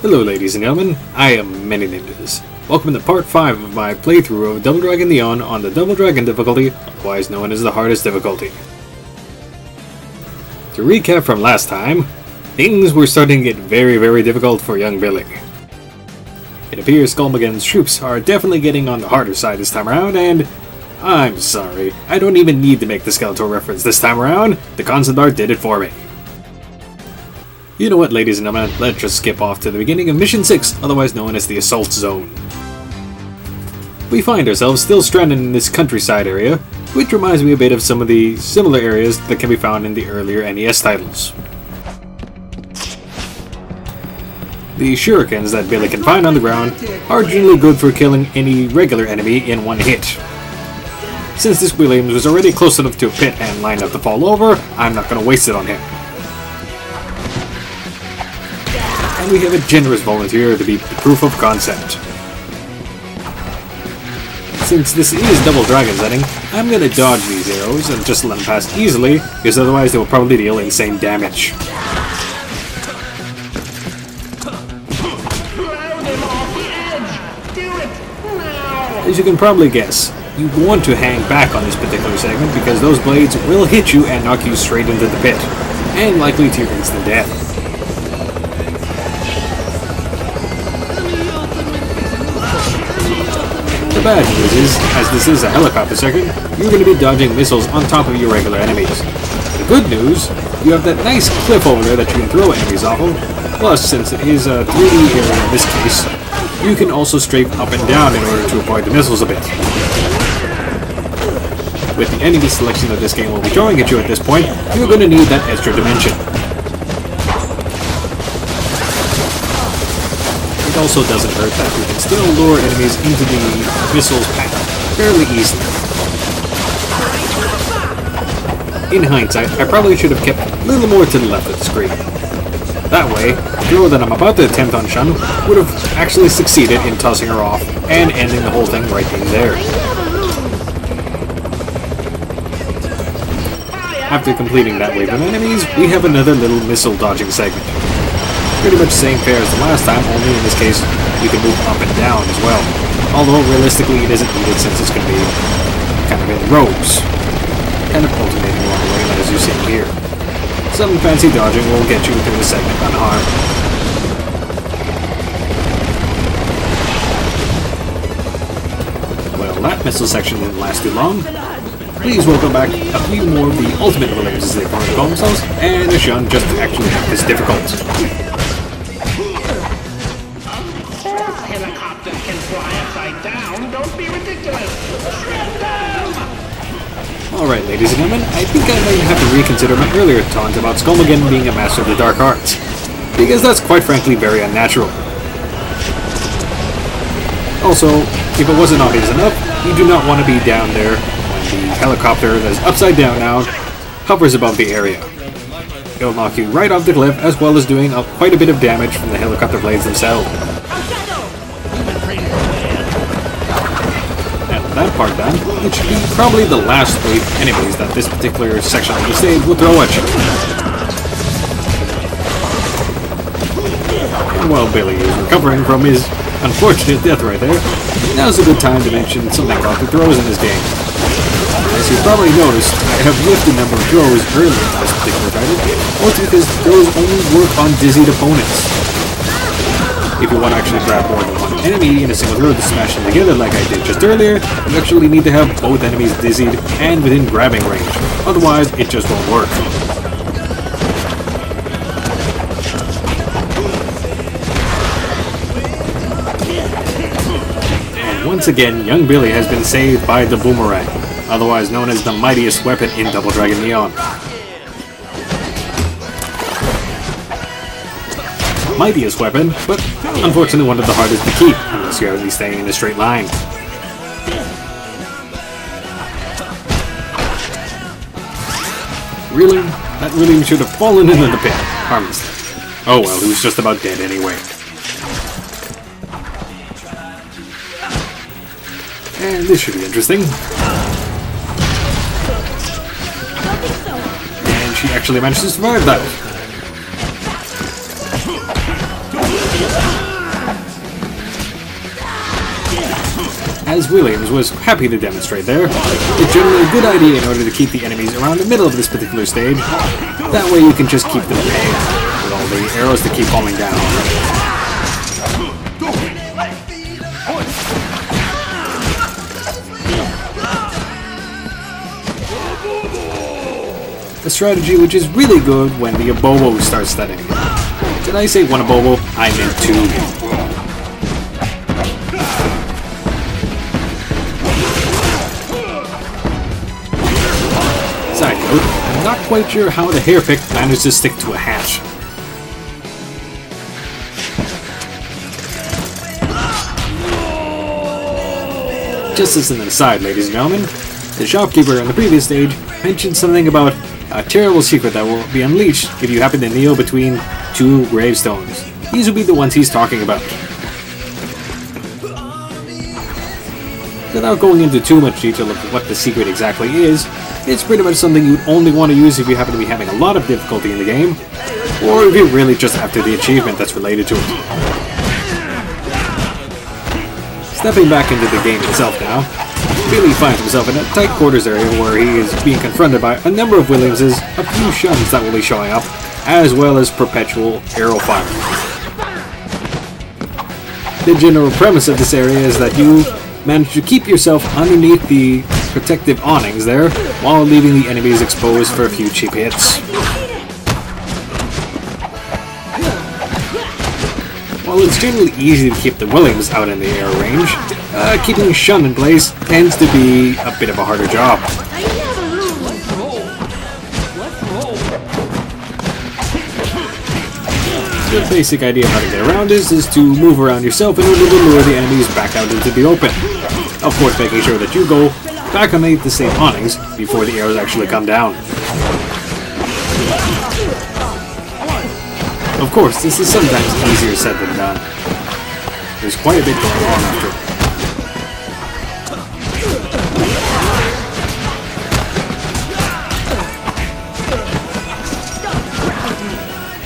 Hello ladies and gentlemen, I am Many Ninjas. Welcome to part 5 of my playthrough of Double Dragon Neon on the Double Dragon difficulty, otherwise known as the hardest difficulty. To recap from last time, things were starting to get very difficult for young Billy. It appears Skullmageddon's troops are definitely getting on the harder side this time around, and I'm sorry, I don't even need to make the Skeletor reference this time around, the concept art did it for me. You know what, ladies and gentlemen, let's just skip off to the beginning of Mission 6, otherwise known as the Assault Zone. We find ourselves still stranded in this countryside area, which reminds me a bit of some of the similar areas that can be found in the earlier NES titles. The shurikens that Billy can find on the ground are generally good for killing any regular enemy in one hit. Since this Williams was already close enough to a pit and lined up to fall over, I'm not going to waste it on him. And we have a generous volunteer to be the proof of concept. Since this is Double Dragon setting, I'm going to dodge these arrows and just let them pass easily, because otherwise they will probably deal insane damage. As you can probably guess, you want to hang back on this particular segment because those blades will hit you and knock you straight into the pit, and likely to your instant death. The bad news is, as this is a helicopter segment, you're going to be dodging missiles on top of your regular enemies. The good news, you have that nice cliff over there that you can throw enemies off of, plus since it is a 3D area in this case, you can also strafe up and down in order to avoid the missiles a bit. With the enemy selection that this game will be throwing at you at this point, you're going to need that extra dimension. It also doesn't hurt that you can still lure enemies into the missiles path fairly easily. In hindsight, I probably should have kept a little more to the left of the screen. That way, the throw that I'm about to attempt on Shun would have actually succeeded in tossing her off and ending the whole thing right in there. After completing that wave of enemies, we have another little missile dodging segment. Pretty much the same fare as the last time, only in this case, you can move up and down as well. Although realistically it isn't needed since it's going to be kind of in rows. Kind of alternating along the way as you see here. Some fancy dodging will get you through the segment unharmed. Well, that missile section didn't last too long. Please welcome back a few more of the ultimate Williams as they call themselves, and a Shun just to actually make this difficult. Helicopters can fly upside down, don't be ridiculous! Shred them! Alright ladies and gentlemen, I think I might have to reconsider my earlier taunt about Skullmageddon being a master of the dark arts, because that's quite frankly very unnatural. Also, if it wasn't obvious enough, you do not want to be down there when the helicopter that is upside down now hovers above the area. It will knock you right off the cliff as well as doing quite a bit of damage from the helicopter blades themselves. That part done, it should be probably the last wave of enemies that this particular section of the stage will throw at you. And while Billy is recovering from his unfortunate death right there, now's a good time to mention something about the throws in this game. As you've probably noticed, I have lifted a number of throws earlier in this particular title, mostly because throws only work on dizzied opponents. If you want to actually grab more than one enemy in a single throw to smash them together like I did just earlier, you actually need to have both enemies dizzied and within grabbing range, otherwise it just won't work. And once again, young Billy has been saved by the boomerang, otherwise known as the mightiest weapon in Double Dragon Neon. Mightiest weapon, but unfortunately one of the hardest to keep, unless you're at least staying in a straight line. Really? That really should have fallen into the pit, harmlessly. Oh well, he was just about dead anyway. And this should be interesting. And she actually managed to survive that. As Williams was happy to demonstrate there, it's generally a good idea in order to keep the enemies around the middle of this particular stage. That way you can just keep them at bay with all the arrows that keep falling down. A strategy which is really good when the Abobo starts setting. Did I say one Abobo? I meant two. Side note, I'm not quite sure how the hairpick managed to stick to a hatch. Just as an aside, ladies and gentlemen, the shopkeeper in the previous stage mentioned something about a terrible secret that will be unleashed if you happen to kneel between two gravestones. These will be the ones he's talking about. Without going into too much detail of what the secret exactly is, it's pretty much something you'd only want to use if you happen to be having a lot of difficulty in the game, or if you're really just after the achievement that's related to it. Stepping back into the game itself now, Billy finds himself in a tight quarters area where he is being confronted by a number of Williamses, a few shuns that will be showing up, as well as perpetual arrow fire. The general premise of this area is that you manage to keep yourself underneath the protective awnings there, while leaving the enemies exposed for a few cheap hits. While it's generally easy to keep the Williams out in the air range, keeping Shun in place tends to be a bit of a harder job. The basic idea of how to get around this is to move around yourself in order to lure the enemies back out into the open. Of course, making sure that you go back underneath the same awnings before the arrows actually come down. Of course, this is sometimes easier said than done. There's quite a bit going on after it.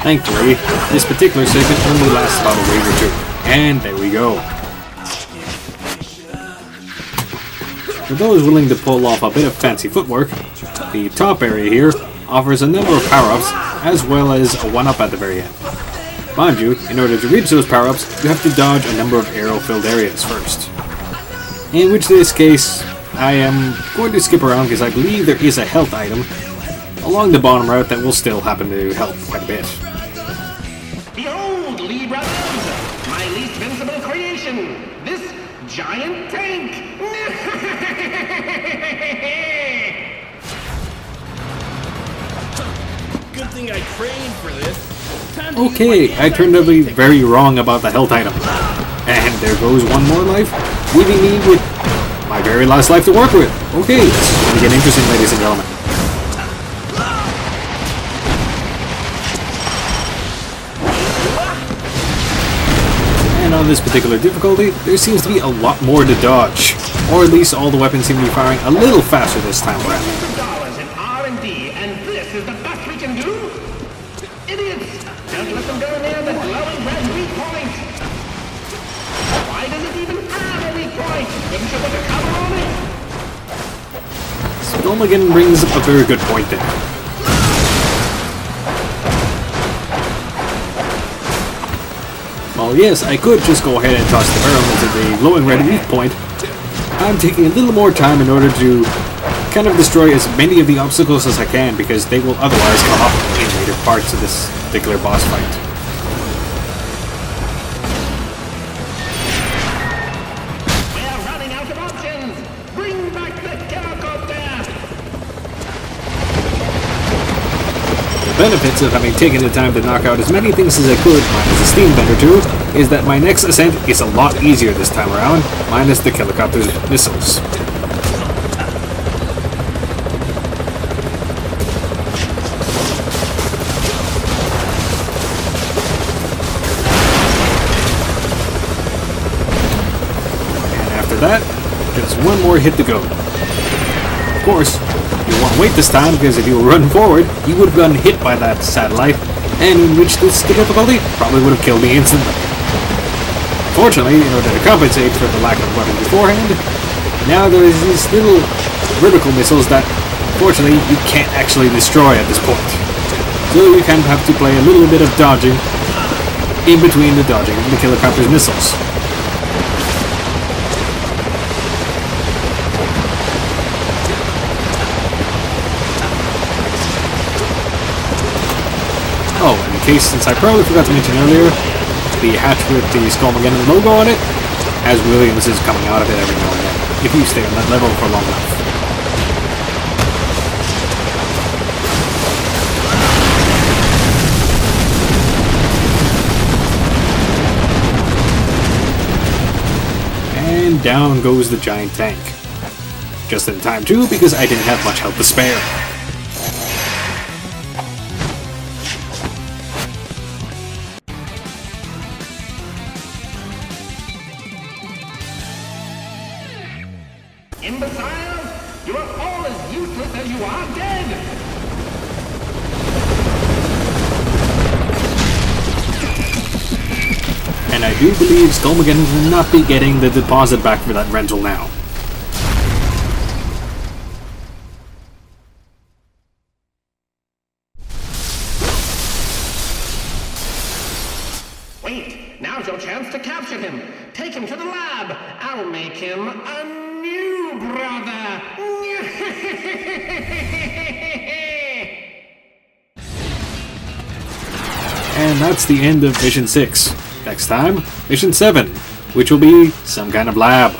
Thankfully, this particular segment only lasts about a wave or two. And there we go. For those willing to pull off a bit of fancy footwork, the top area here offers a number of power-ups, as well as a 1-up at the very end. Mind you, in order to reach those power-ups, you have to dodge a number of arrow-filled areas first. In which this case, I am going to skip around because I believe there is a health item along the bottom route that will still happen to help quite a bit. Behold, Lee Brothers, my least vincible creation, this giant tank! Good thing I trained for this. Okay, I turned out to be very wrong about the health item. And there goes one more life, leaving me with my very last life to work with. Okay, this is going to get interesting, ladies and gentlemen. And on this particular difficulty, there seems to be a lot more to dodge. Or at least all the weapons seem to be firing a little faster this time around. $100 in R&D, and this is the best we can do? Idiots! Don't let them go near the glowing red weak point! Why does it even have a weak point? Couldn't you put a cover on it? Skolmagan brings up a very good point there. Well, yes, I could just go ahead and toss the barrel into the glowing red weak point. I'm taking a little more time in order to kind of destroy as many of the obstacles as I can, because they will otherwise come up in later parts of this particular boss fight. We're running out of options! Bring back the helicopter! The benefits of having taken the time to knock out as many things as I could, minus the steam bender too, is that my next ascent is a lot easier this time around, minus the helicopter's missiles. And after that, just one more hit to go. Of course, you won't wait this time, because if you run forward, you would have gotten hit by that satellite, and in which this difficulty probably would have killed me instantly. Unfortunately, in order to compensate for the lack of weapon beforehand, now there's these little vertical missiles that, fortunately, you can't actually destroy at this point. So you kind of have to play a little bit of dodging in between the dodging and the Killer Copter's missiles. Oh, and in case, since I probably forgot to mention earlier, the hatch with the Skullmageddon logo on it has Williams's coming out of it every now and then, if you stay on that level for long enough. And down goes the giant tank. Just in time too, because I didn't have much health to spare. Imbeciles! You are all as useless as you are dead! And I do believe Skullmageddon will not be getting the deposit back for that rental now. Wait! Now's your chance to capture him! Take him to the lab! I'll make him a new brother! And that's the end of Mission 6. Next time, Mission 7, which will be some kind of lab.